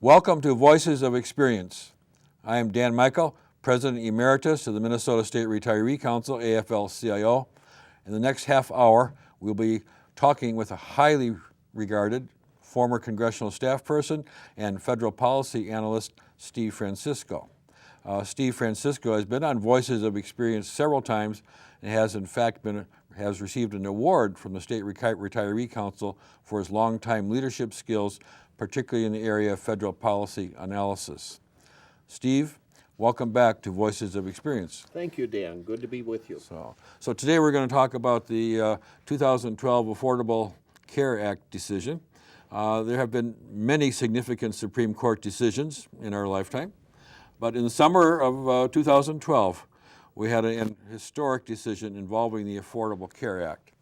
Welcome to Voices of Experience. I am Dan Mikel, President Emeritus of the Minnesota State Retiree Council, afl-cio. In the next half hour, we'll be talking with a highly regarded former congressional staff person and federal policy analyst, Steve Francisco. Steve Francisco has been on Voices of Experience several times and has in fact has received an award from the State Retiree Council for his longtime leadership skills, particularly in the area of federal policy analysis. Steve, welcome back to Voices of Experience. Thank you, Dan. Good to be with you. So today we're going to talk about the 2012 Affordable Care Act decision. There have been many significant Supreme Court decisions in our lifetime, but in the summer of 2012, we had an historic decision involving the Affordable Care Act.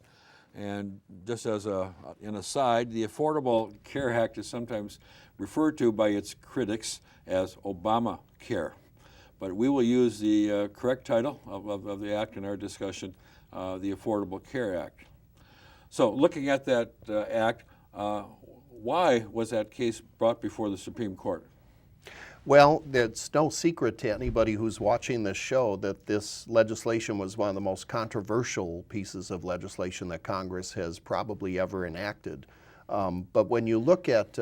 And just as an aside, the Affordable Care Act is sometimes referred to by its critics as Obamacare. But we will use the correct title of the act in our discussion, the Affordable Care Act. So looking at that act, why was that case brought before the Supreme Court? Well, it's no secret to anybody who's watching this show that this legislation was one of the most controversial pieces of legislation that Congress has probably ever enacted. But when you look at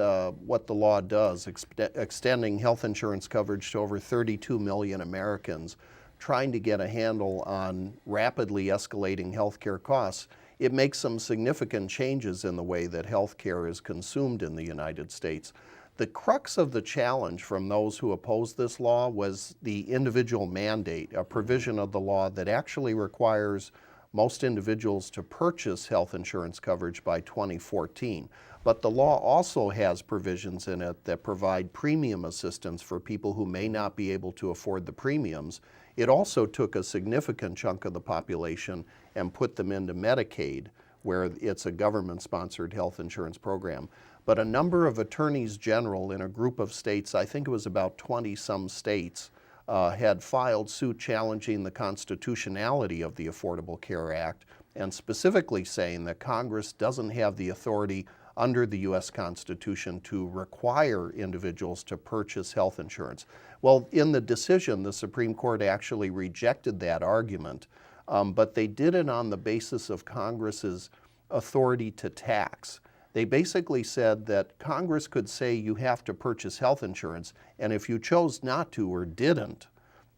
what the law does, extending health insurance coverage to over 32 million Americans, trying to get a handle on rapidly escalating health care costs, it makes some significant changes in the way that health care is consumed in the United States. The crux of the challenge from those who oppose this law was the individual mandate, a provision of the law that actually requires most individuals to purchase health insurance coverage by 2014. But the law also has provisions in it that provide premium assistance for people who may not be able to afford the premiums. It also took a significant chunk of the population and put them into Medicaid, where it's a government-sponsored health insurance program. But a number of attorneys general in a group of states, I think it was about 20-some states, had filed suit challenging the constitutionality of the Affordable Care Act, and specifically saying that Congress doesn't have the authority under the U.S. Constitution to require individuals to purchase health insurance. Well, in the decision, the Supreme Court actually rejected that argument, but they did it on the basis of Congress's authority to tax. They basically said that Congress could say you have to purchase health insurance, and if you chose not to or didn't,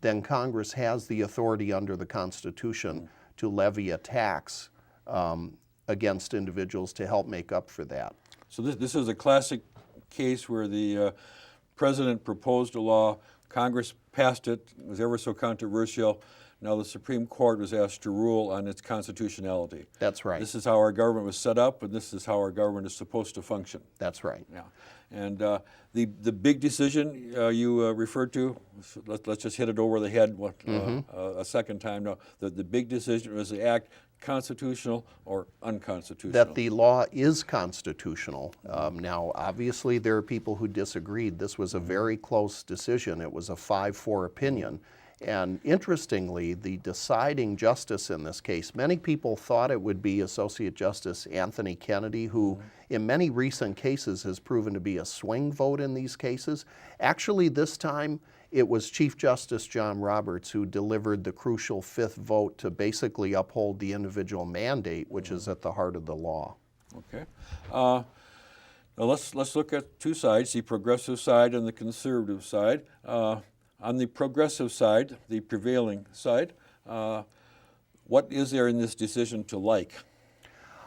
then Congress has the authority under the Constitution to levy a tax against individuals to help make up for that. So this is a classic case where the president proposed a law, Congress passed it was ever so controversial. Now the Supreme Court was asked to rule on its constitutionality. That's right. This is how our government was set up, and this is how our government is supposed to function. That's right. Yeah. And the big decision you referred to, let's just hit it over the head a second time now. The big decision was the act constitutional or unconstitutional? That the law is constitutional. Now, obviously, there are people who disagreed. This was a very close decision. It was a 5-4 opinion. And interestingly, the deciding justice in this case, many people thought it would be Associate Justice Anthony Kennedy, who in many recent cases has proven to be a swing vote in these cases. Actually, this time, it was Chief Justice John Roberts who delivered the crucial 5th vote to basically uphold the individual mandate, which is at the heart of the law. Okay. Now let's look at two sides, the progressive side and the conservative side. On the progressive side, the prevailing side, what is there in this decision to like?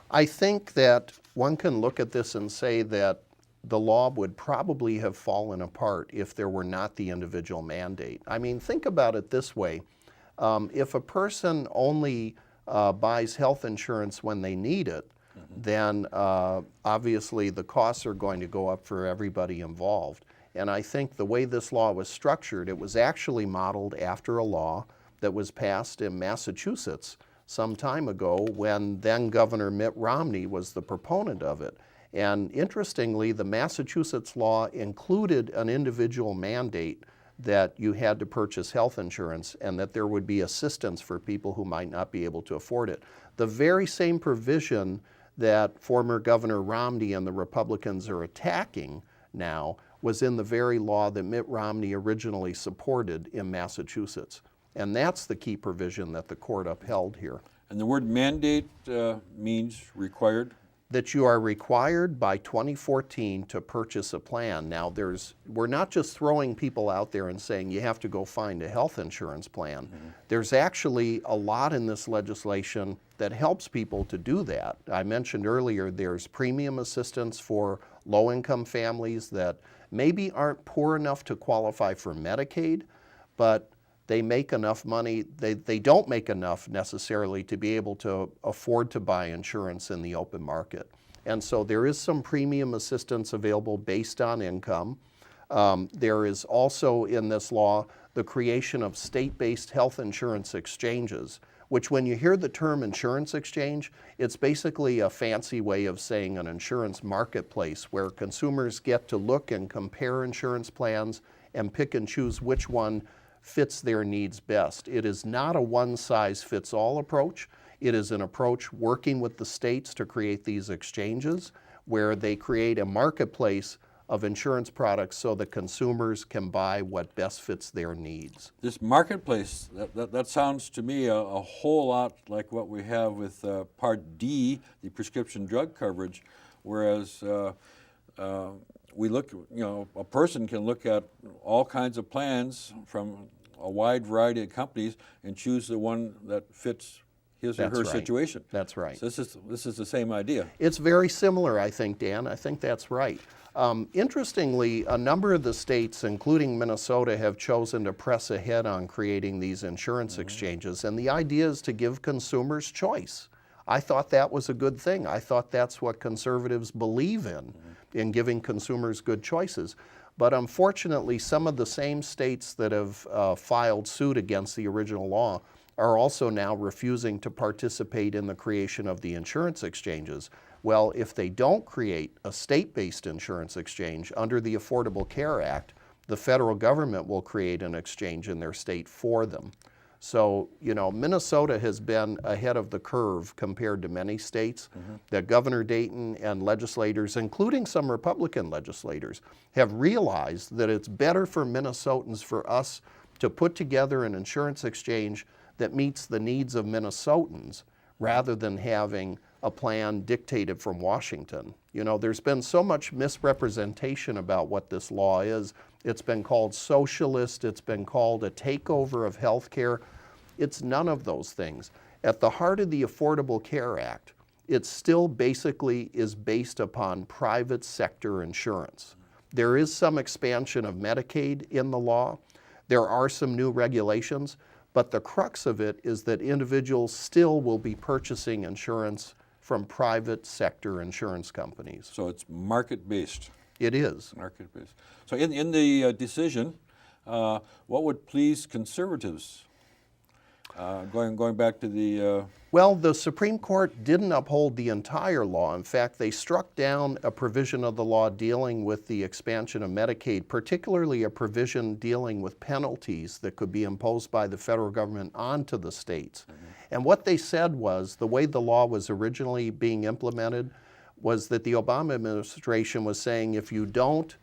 I think that one can look at this and say that the law would probably have fallen apart if there were not the individual mandate. I mean, think about it this way. If a person only buys health insurance when they need it, then obviously the costs are going to go up for everybody involved. And I think the way this law was structured, it was actually modeled after a law that was passed in Massachusetts some time ago when then Governor Mitt Romney was the proponent of it. And interestingly, the Massachusetts law included an individual mandate that you had to purchase health insurance and that there would be assistance for people who might not be able to afford it. The very same provision that former Governor Romney and the Republicans are attacking now was in the very law that Mitt Romney originally supported in Massachusetts. And that's the key provision that the court upheld here. And the word mandate means required? That you are required by 2014 to purchase a plan. Now, we're not just throwing people out there and saying you have to go find a health insurance plan. There's actually a lot in this legislation that helps people to do that. I mentioned earlier there's premium assistance for low-income families that maybe aren't poor enough to qualify for Medicaid, but they make enough money, they don't make enough necessarily to be able to afford to buy insurance in the open market. And so there is some premium assistance available based on income. There is also in this law the creation of state-based health insurance exchanges, which when you hear the term insurance exchange, it's basically a fancy way of saying an insurance marketplace where consumers get to look and compare insurance plans and pick and choose which one fits their needs best. It is not a one-size-fits-all approach. It is an approach working with the states to create these exchanges where they create a marketplace of insurance products so that consumers can buy what best fits their needs. This marketplace, that sounds to me a whole lot like what we have with Part D, the prescription drug coverage, whereas we look, a person can look at all kinds of plans from a wide variety of companies and choose the one that fits his or her situation. That's right. So this is the same idea. It's very similar, I think, Dan. I think that's right. Interestingly, a number of the states, including Minnesota, have chosen to press ahead on creating these insurance exchanges, and the idea is to give consumers choice. I thought that was a good thing. I thought that's what conservatives believe in giving consumers good choices. But unfortunately, some of the same states that have filed suit against the original law are also now refusing to participate in the creation of the insurance exchanges. Well, if they don't create a state-based insurance exchange under the Affordable Care Act, the federal government will create an exchange in their state for them. So, Minnesota has been ahead of the curve compared to many states. That Governor Dayton and legislators, including some Republican legislators, have realized that it's better for Minnesotans, for us, to put together an insurance exchange that meets the needs of Minnesotans rather than having a plan dictated from Washington. There's been so much misrepresentation about what this law is. It's been called socialist, it's been called a takeover of health care. It's none of those things. At the heart of the Affordable Care Act, it still basically is based upon private sector insurance. There is some expansion of Medicaid in the law. There are some new regulations, but the crux of it is that individuals still will be purchasing insurance from private sector insurance companies. So it's market-based. It is. Market-based. So in the decision, what would please conservatives? Going back to the... Well, the Supreme Court didn't uphold the entire law. In fact, they struck down a provision of the law dealing with the expansion of Medicaid, particularly a provision dealing with penalties that could be imposed by the federal government onto the states. And what they said was, the way the law was originally being implemented was that the Obama administration was saying, if you don't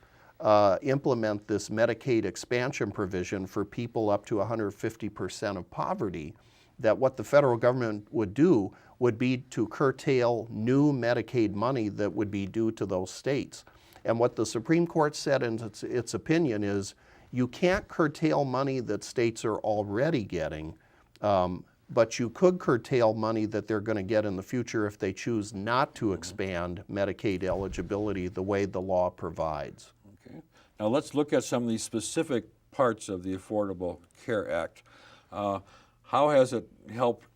implement this Medicaid expansion provision for people up to 150% of poverty, that what the federal government would do would be to curtail new Medicaid money that would be due to those states. And what the Supreme Court said in its opinion is, you can't curtail money that states are already getting, but you could curtail money that they're going to get in the future if they choose not to expand Medicaid eligibility the way the law provides. Okay. Now let's look at some of these specific parts of the Affordable Care Act. How has it helped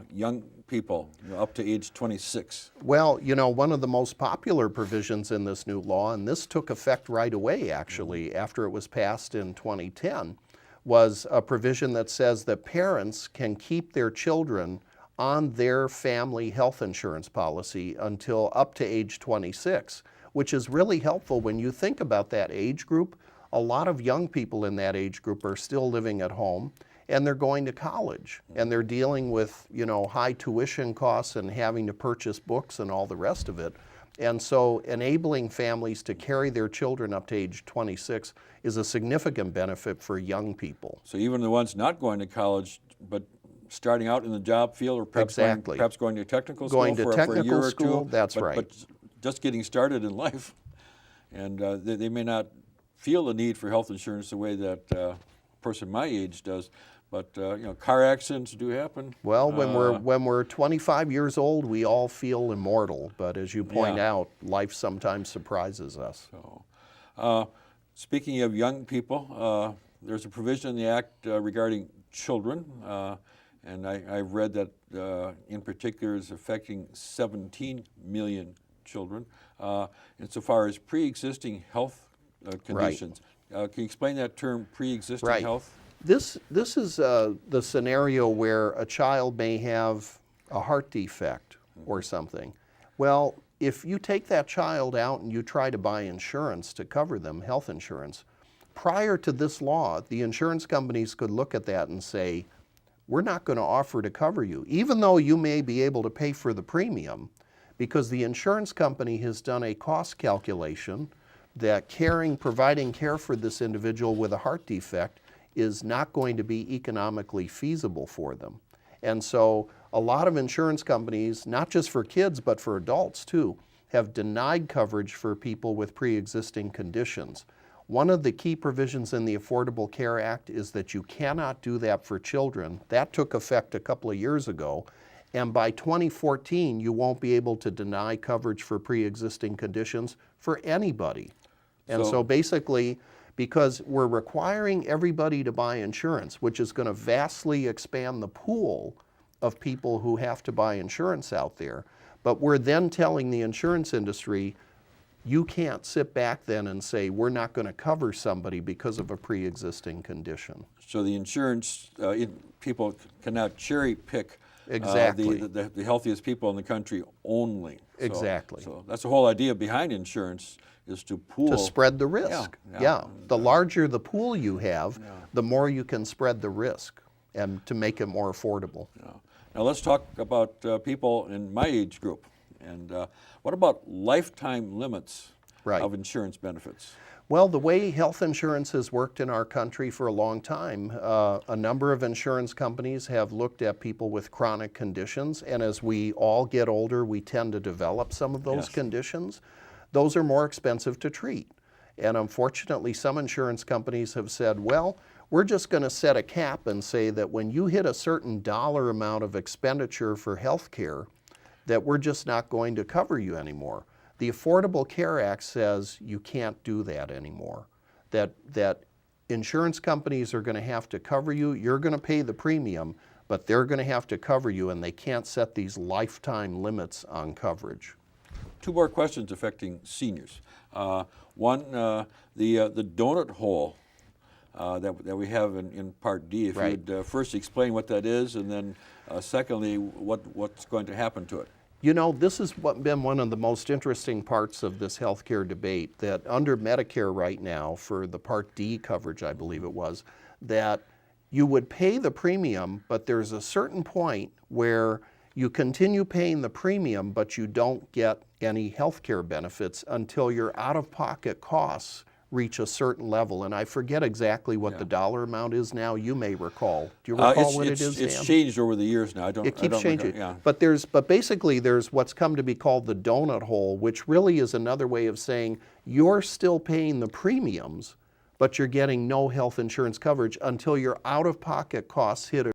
young people up to age 26? Well, one of the most popular provisions in this new law, and this took effect right away actually after it was passed in 2010, was a provision that says that parents can keep their children on their family health insurance policy until up to age 26, which is really helpful when you think about that age group. A lot of young people in that age group are still living at home, and they're going to college, and they're dealing with high tuition costs and having to purchase books and all the rest of it. And so enabling families to carry their children up to age 26 is a significant benefit for young people. So even the ones not going to college, but starting out in the job field, or perhaps, Exactly. perhaps going to technical school Going to for a technical year or school, two. that's but, right. But just getting started in life, and they may not feel the need for health insurance the way that a person my age does. But you know, car accidents do happen. Well, when we're 25 years old, we all feel immortal. But as you point out, life sometimes surprises us. So, speaking of young people, there's a provision in the Act regarding children, and I've read that in particular is affecting 17 million children insofar as pre-existing health conditions. Right. Can you explain that term, pre-existing health? This is the scenario where a child may have a heart defect or something. Well, if you take that child out and you try to buy insurance to cover them, health insurance, prior to this law, the insurance companies could look at that and say, we're not going to offer to cover you, even though you may be able to pay for the premium, because the insurance company has done a cost calculation that providing care for this individual with a heart defect is not going to be economically feasible for them. And so a lot of insurance companies, not just for kids but for adults too, have denied coverage for people with pre-existing conditions. One of the key provisions in the Affordable Care Act is that you cannot do that for children. That took effect a couple of years ago. And by 2014, you won't be able to deny coverage for pre-existing conditions for anybody. And so basically, because we're requiring everybody to buy insurance, which is going to vastly expand the pool of people who have to buy insurance out there, but we're then telling the insurance industry, you can't sit back then and say, we're not going to cover somebody because of a pre-existing condition. So the insurance people can now cherry pick exactly. The healthiest people in the country only. Exactly. So that's the whole idea behind insurance, is to pool. To spread the risk. Yeah. The larger the pool you have, the more you can spread the risk and to make it more affordable. Now let's talk about people in my age group. And what about lifetime limits of insurance benefits? Well, the way health insurance has worked in our country for a long time, a number of insurance companies have looked at people with chronic conditions, and as we all get older, we tend to develop some of those conditions. Those are more expensive to treat. And unfortunately, some insurance companies have said, well, we're just going to set a cap and say that when you hit a certain dollar amount of expenditure for health care, that we're just not going to cover you anymore. The Affordable Care Act says you can't do that anymore. That insurance companies are going to have to cover you. You're going to pay the premium, but they're going to have to cover you, and they can't set these lifetime limits on coverage. Two more questions affecting seniors. One, the donut hole that we have in Part D. If you'd first explain what that is, and then secondly, what's going to happen to it. You know, this has been one of the most interesting parts of this healthcare debate, that under Medicare right now, for the Part D coverage, I believe it was, that you would pay the premium, but there's a certain point where you continue paying the premium, but you don't get any healthcare benefits until your out-of-pocket costs reach a certain level. And I forget exactly what the dollar amount is now. You may recall. Do you recall what it is, Dan? It's changed over the years now. It keeps changing. But basically there's what's come to be called the donut hole, which really is another way of saying you're still paying the premiums, but you're getting no health insurance coverage until your out-of-pocket costs hit a